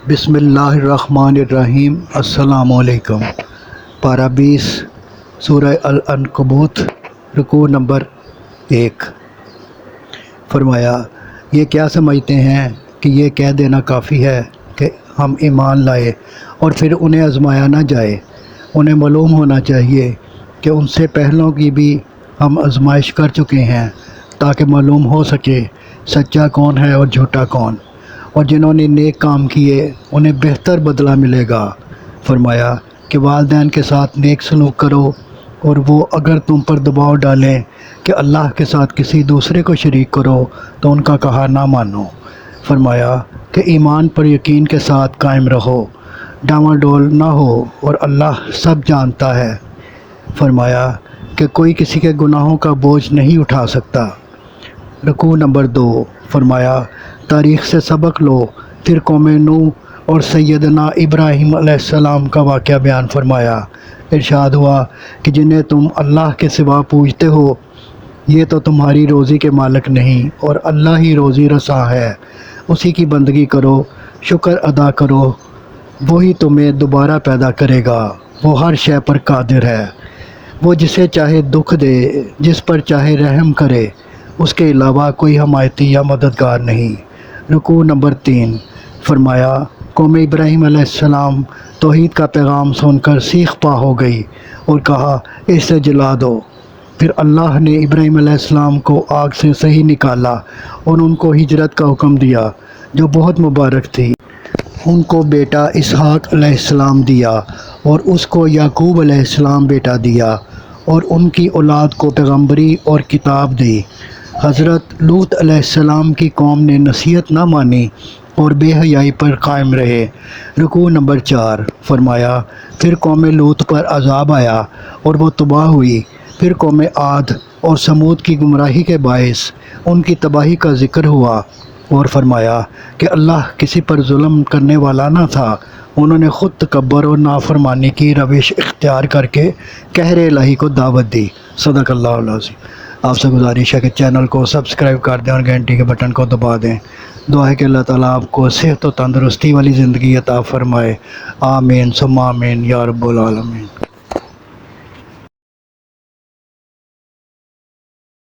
بسم اللہ الرحمن الرحیم۔ السلام علیکم۔ پارہ 20 سورہ العنکبوت، رکوع نمبر 1۔ فرمایا، یہ کیا سمجھتے ہیں کہ یہ کہہ دینا کافی ہے کہ ہم ایمان لائے اور پھر انہیں آزمایا نہ جائے؟ انہیں معلوم ہونا چاہیے کہ ان سے پہلوں کی بھی ہم آزمائش کر چکے ہیں، تاکہ معلوم ہو سکے سچا کون ہے اور جھوٹا کون، اور جنہوں نے نیک کام کیے انہیں بہتر بدلہ ملے گا۔ فرمایا کہ والدین کے ساتھ نیک سلوک کرو، اور وہ اگر تم پر دباؤ ڈالیں کہ اللہ کے ساتھ کسی دوسرے کو شریک کرو تو ان کا کہا نہ مانو۔ فرمایا کہ ایمان پر یقین کے ساتھ قائم رہو، ڈاواں ڈول نہ ہو، اور اللہ سب جانتا ہے۔ فرمایا کہ کوئی کسی کے گناہوں کا بوجھ نہیں اٹھا سکتا۔ رکوع نمبر 2۔ فرمایا تاریخ سے سبق لو، پھر قوم نوح اور سیدنا ابراہیم علیہ السلام کا واقعہ بیان فرمایا۔ ارشاد ہوا کہ جنہیں تم اللہ کے سوا پوجتے ہو یہ تو تمہاری روزی کے مالک نہیں، اور اللہ ہی روزی رساں ہے، اسی کی بندگی کرو، شکر ادا کرو، وہی تمہیں دوبارہ پیدا کرے گا، وہ ہر شے پر قادر ہے، وہ جسے چاہے دکھ دے، جس پر چاہے رحم کرے، اس کے علاوہ کوئی حمایتی یا مددگار نہیں۔ رکوع نمبر 3۔ فرمایا قوم ابراہیم علیہ السلام توحید کا پیغام سن کر سیخ پا ہو گئی اور کہا اسے جلا دو۔ پھر اللہ نے ابراہیم علیہ السلام کو آگ سے صحیح نکالا اور ان کو ہجرت کا حکم دیا جو بہت مبارک تھی۔ ان کو بیٹا اسحاق علیہ السلام دیا اور اس کو یعقوب علیہ السلام بیٹا دیا، اور ان کی اولاد کو پیغمبری اور کتاب دی۔ حضرت لوط علیہ السلام کی قوم نے نصیحت نہ مانی اور بے حیائی پر قائم رہے۔ رکوع نمبر 4۔ فرمایا پھر قوم لوط پر عذاب آیا اور وہ تباہ ہوئی۔ پھر قوم عاد اور سمود کی گمراہی کے باعث ان کی تباہی کا ذکر ہوا، اور فرمایا کہ اللہ کسی پر ظلم کرنے والا نہ تھا، انہوں نے خود تکبر اور نافرمانی کی روش اختیار کر کے قہر الہی کو دعوت دی۔ صدق اللہ العظیم۔ آپ سے گزارش ہے کہ چینل کو سبسکرائب کر دیں اور گھنٹی کے بٹن کو دبا دیں۔ دعا ہے کہ اللہ تعالیٰ آپ کو صحت و تندرستی والی زندگی عطا فرمائے۔ آمین ثم آمین یا رب العالمین۔